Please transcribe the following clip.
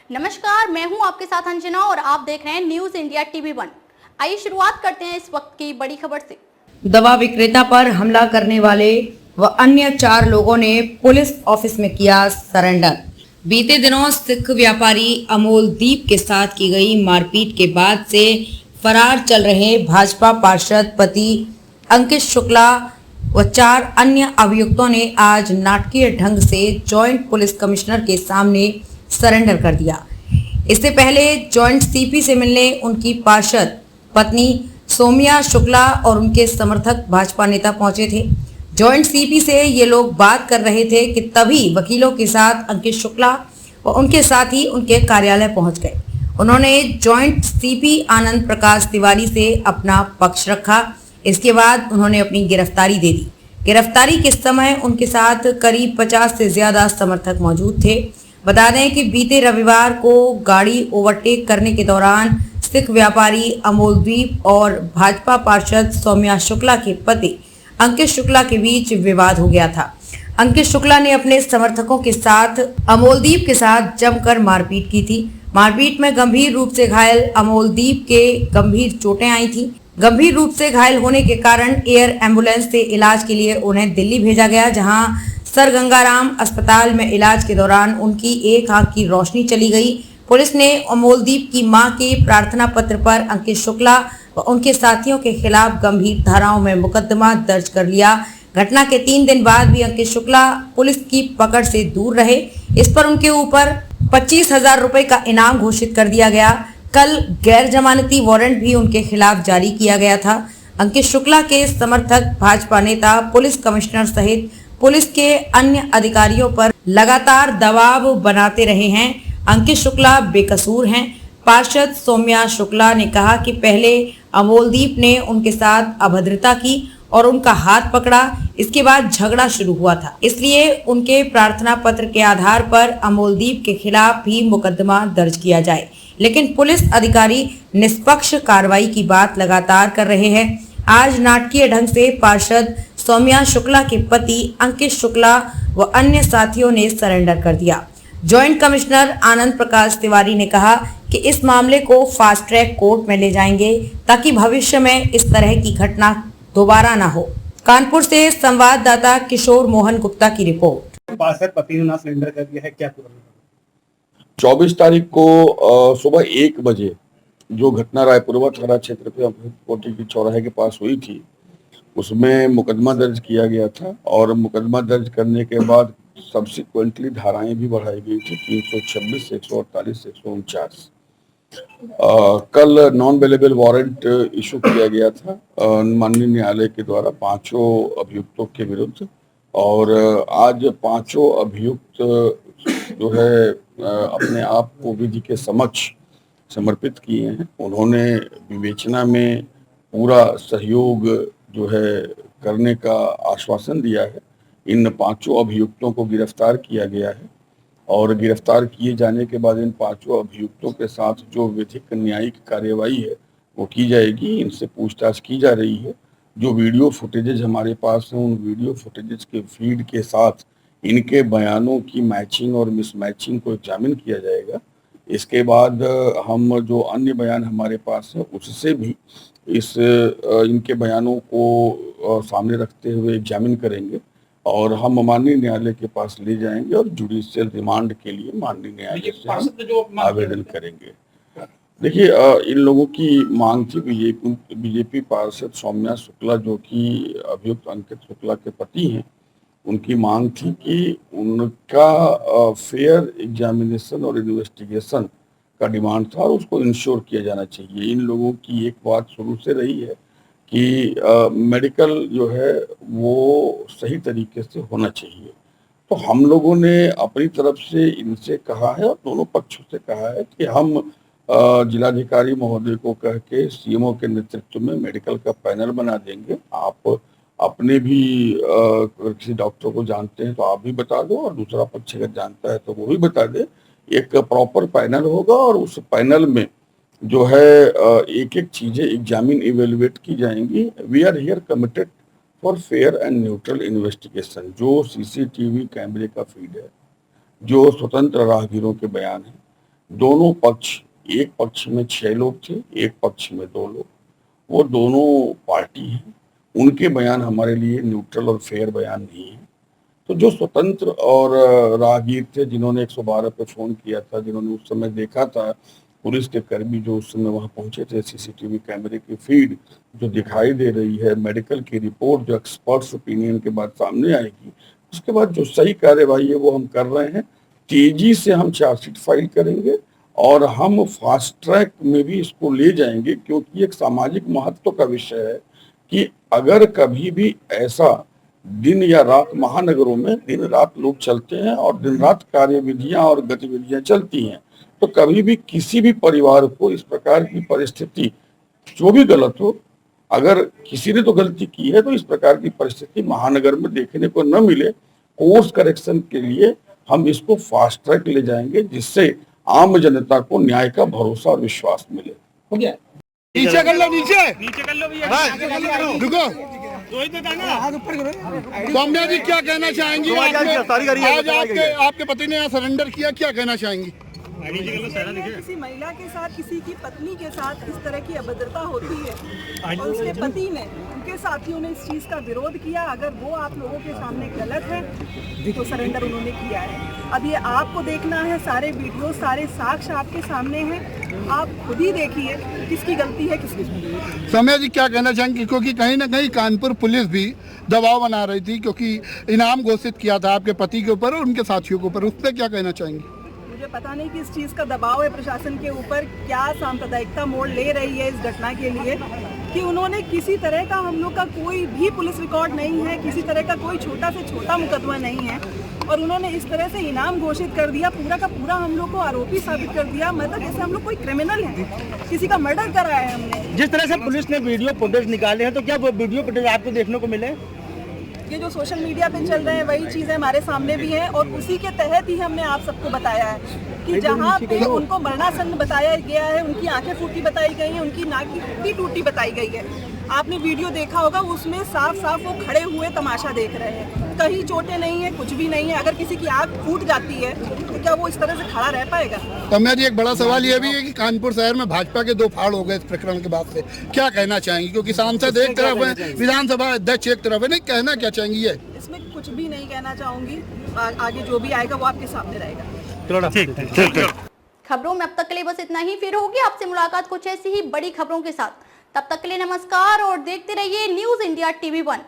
नमस्कार, मैं हूं आपके साथ अंजना और आप देख रहे हैं न्यूज इंडिया टीवी 1। आइए शुरुआत करते हैं इस वक्त की बड़ी खबर से। दवा विक्रेता पर हमला करने वाले व अन्य 4 लोगों ने पुलिस ऑफिस में किया सरेंडर। बीते दिनों सिख व्यापारी अमोल दीप के साथ की गई मारपीट के बाद से फरार चल रहे भाजपा पार्षद पति अंकित शुक्ला व 4 अन्य अभियुक्तों ने आज नाटकीय ढंग से जॉइंट पुलिस कमिश्नर के सामने सरेंडर कर दिया। इससे पहले जॉइंट सीपी से मिलने उनकी पार्षद पत्नी सोम्या शुक्ला और उनके समर्थक भाजपा नेता पहुंचे थे। जॉइंट सीपी से ये लोग बात कर रहे थे कि तभी वकीलों के साथ अंकित शुक्ला व उनके साथी उनके कार्यालय पहुंच गए। उन्होंने जॉइंट सीपी आनंद प्रकाश तिवारी से अपना पक्ष रखा। इसके बाद उन्होंने अपनी गिरफ्तारी दे दी। गिरफ्तारी के समय उनके साथ करीब 50 से ज्यादा समर्थक मौजूद थे। बता दें कि बीते रविवार को गाड़ी ओवरटेक करने के दौरान सिख व्यापारी अमोल दीप और भाजपा पार्षद सौम्या शुक्ला के पति अंकित शुक्ला के बीच विवाद हो गया था। अंकित शुक्ला ने अपने समर्थकों के साथ अमोल दीप के साथ जमकर मारपीट की थी। मारपीट में गंभीर रूप से घायल अमोल दीप के गंभीर चोटें आई थी। गंभीर रूप से घायल होने के कारण एयर एम्बुलेंस से इलाज के लिए उन्हें दिल्ली भेजा गया, जहां सर गंगाराम अस्पताल में इलाज के दौरान उनकी एक आंख की रोशनी चली गई। पुलिस ने अमोलदीप की मां के प्रार्थना पत्र पर अंकित शुक्ला व उनके साथियों के खिलाफ गंभीर धाराओं में मुकदमा दर्ज कर लिया। घटना के 3 दिन बाद भी अंकित शुक्ला पुलिस की पकड़ से दूर रहे। इस पर उनके ऊपर 25,000 रुपए का इनाम घोषित कर दिया गया। कल गैर जमानती वारंट भी उनके खिलाफ जारी किया गया था। अंकित शुक्ला के समर्थक भाजपा नेता पुलिस कमिश्नर सहित पुलिस के अन्य अधिकारियों पर लगातार दबाव बनाते रहे हैं। अंकित शुक्ला बेकसूर हैं। पार्षद सौम्या शुक्ला ने कहा कि पहले अमोलदीप ने उनके साथ अभद्रता की और उनका हाथ पकड़ा। इसके बाद झगड़ा शुरू हुआ था, इसलिए उनके प्रार्थना पत्र के आधार पर अमोलदीप के खिलाफ भी मुकदमा दर्ज किया जाए, लेकिन पुलिस अधिकारी निष्पक्ष कार्रवाई की बात लगातार कर रहे हैं। आज नाटकीय ढंग से पार्षद सौम्या शुक्ला के पति अंकित शुक्ला व अन्य साथियों ने सरेंडर कर दिया। जॉइंट कमिश्नर आनंद प्रकाश तिवारी ने कहा कि इस मामले को फास्ट ट्रैक कोर्ट में ले जाएंगे ताकि भविष्य में इस तरह की घटना दोबारा ना हो। कानपुर से संवाददाता किशोर मोहन गुप्ता की रिपोर्ट। पार्षद पति ने सरेंडर कर दिया है, क्या पूरा? 24 तारीख को सुबह 1 बजे जो घटना रायपुरवा थाना क्षेत्र पे कोटी की चौराहे के पास हुई थी, उसमें मुकदमा दर्ज किया गया था और मुकदमा दर्ज करने के बाद सब्सिक्वेंटली धाराएं भी बढ़ाई गई थी, 326, 148, 149। कल नॉन अवेलेबल वारंट इशू किया गया था माननीय न्यायालय के द्वारा 5 अभियुक्तों के विरुद्ध, और आज 5 अभियुक्त जो है अपने आप को विधि के समक्ष समर्पित किए हैं। उन्होंने विवेचना में पूरा सहयोग जो है करने का आश्वासन दिया है। इन 5 अभियुक्तों को गिरफ्तार किया गया है और गिरफ्तार किए जाने के बाद इन 5 अभियुक्तों के साथ जो विधिक न्यायिक कार्यवाही है वो की जाएगी। इनसे पूछताछ की जा रही है। जो वीडियो फुटेजेज हमारे पास हैं, उन वीडियो फुटेजेज के फीड के साथ इनके बयानों की मैचिंग और मिसमैचिंग को एग्जामिन किया जाएगा। इसके बाद हम जो अन्य बयान हमारे पास है उससे भी इनके बयानों को सामने रखते हुए एग्जामिन करेंगे और हम माननीय न्यायालय के पास ले जाएंगे और जुडिशियल रिमांड के लिए माननीय न्यायालय से आवेदन करेंगे। देखिए, इन लोगों की मांग थी, बीजेपी पार्षद सौम्या शुक्ला जो कि अभियुक्त अंकित शुक्ला के पति हैं, उनकी मांग थी कि उनका फेयर एग्जामिनेशन और इन्वेस्टिगेशन का डिमांड था और उसको इंश्योर किया जाना चाहिए। इन लोगों की एक बात शुरू से रही है कि मेडिकल जो है वो सही तरीके से होना चाहिए। तो हम लोगों ने अपनी तरफ से इनसे कहा है और दोनों पक्षों से कहा है कि हम जिलाधिकारी महोदय को कह के सीएमओ के नेतृत्व में मेडिकल का पैनल बना देंगे। आप अपने भी किसी डॉक्टर को जानते हैं तो आप भी बता दो और दूसरा पक्ष अगर जानता है तो वो भी बता दे। एक प्रॉपर पैनल होगा और उस पैनल में जो है एक एक चीजें एग्जामिन इवेलुएट की जाएंगी। We are here committed for fair and neutral investigation. जो सीसीटीवी कैमरे का फीड है, जो स्वतंत्र राहगीरों के बयान है, दोनों पक्ष, एक पक्ष में 6 लोग थे, एक पक्ष में 2 लोग, वो दोनों पार्टी हैं, उनके बयान हमारे लिए न्यूट्रल और फेयर बयान नहीं है। तो जो स्वतंत्र और राहगीर थे, जिन्होंने 112 पे फोन किया था, जिन्होंने उस समय देखा था, पुलिस के कर्मी जो उस समय वहां पहुंचे थे, सीसीटीवी कैमरे की फीड जो दिखाई दे रही है, मेडिकल की रिपोर्ट जो एक्सपर्ट्स ओपिनियन के बाद सामने आएगी, उसके बाद जो सही कार्यवाही है वो हम कर रहे हैं। तेजी से हम चार्जशीट फाइल करेंगे और हम फास्ट ट्रैक में भी इसको ले जाएंगे, क्योंकि एक सामाजिक महत्व का विषय है कि अगर कभी भी ऐसा दिन या रात, महानगरों में दिन रात लोग चलते हैं और दिन रात कार्यविधियां और गतिविधियां चलती हैं, तो कभी भी किसी भी परिवार को इस प्रकार की परिस्थिति, जो भी गलत हो, अगर किसी ने तो गलती की है, तो इस प्रकार की परिस्थिति महानगर में देखने को न मिले। कोर्स करेक्शन के लिए हम इसको फास्ट ट्रैक ले जाएंगे, जिससे आम जनता को न्याय का भरोसा और विश्वास मिले। हो गया? नीचे कर लो, नीचे कर लो भैया, बस रुको। तो सौम्या जी क्या कहना चाहेंगी? आज आपके पति ने यहाँ सरेंडर किया, क्या कहना चाहेंगी? किसी महिला के साथ, किसी की पत्नी के साथ इस तरह की अभद्रता होती है और उसके पति ने, उनके साथियों ने इस चीज़ का विरोध किया, अगर वो आप लोगों के सामने गलत है तो सरेंडर उन्होंने किया है। अब ये आपको देखना है, सारे वीडियो, सारे साक्ष्य आपके सामने हैं, आप खुद ही देखिए किसकी गलती है, किसकी नहीं है। सौम्या जी क्या कहना चाहेंगी? क्योंकि कहीं ना कहीं कानपुर पुलिस भी दबाव बना रही थी, क्योंकि इनाम घोषित किया था आपके पति के ऊपर और उनके साथियों के ऊपर, उस पर क्या कहना चाहेंगी? मुझे पता नहीं किस चीज़ का दबाव है प्रशासन के ऊपर, क्या सांप्रदायिकता मोड़ ले रही है इस घटना के लिए, कि उन्होंने किसी तरह का, हम लोग का कोई भी पुलिस रिकॉर्ड नहीं है, किसी तरह का कोई छोटा से छोटा मुकदमा नहीं है, और उन्होंने इस तरह से इनाम घोषित कर दिया, पूरा का पूरा हम लोग को आरोपी साबित कर दिया, मतलब जैसे हम लोग कोई क्रिमिनल है, किसी का मर्डर करा है हमने। जिस तरह से पुलिस ने वीडियो फुटेज निकाले हैं, तो क्या वो वीडियो फुटेज आपको देखने को मिले? ये जो सोशल मीडिया पे चल रहे हैं वही चीज़ें हमारे सामने भी हैं, और उसी के तहत ही हमने आप सबको बताया है कि जहाँ पे उनको मरणासन्न बताया गया है, उनकी आंखें फूटी बताई गई हैं, उनकी नाक की हड्डी टूटी बताई गई है। आपने वीडियो देखा होगा, उसमें साफ साफ वो खड़े हुए तमाशा देख रहे हैं, कहीं चोटें नहीं है, कुछ भी नहीं है। अगर किसी की आंख फूट जाती है तो क्या वो इस तरह से खड़ा रह पाएगा? सौम्या जी एक बड़ा सवाल ये भी है कि कानपुर शहर में भाजपा के 2 फाड़ हो गए इस प्रकरण के बाद से, क्या कहना चाहेंगी? क्योंकि सांसद एक तरफ है, विधानसभा अध्यक्ष एक तरफ है, नहीं कहना क्या चाहेंगी? ये इसमें कुछ भी नहीं कहना चाहूंगी, आगे जो भी आएगा वो आपके सामने रहेगा। खबरों में अब तक के लिए बस इतना ही। फिर होगी आपसे मुलाकात कुछ ऐसी ही बड़ी खबरों के साथ। तब तक के लिए नमस्कार और देखते रहिए न्यूज़ इंडिया TV1।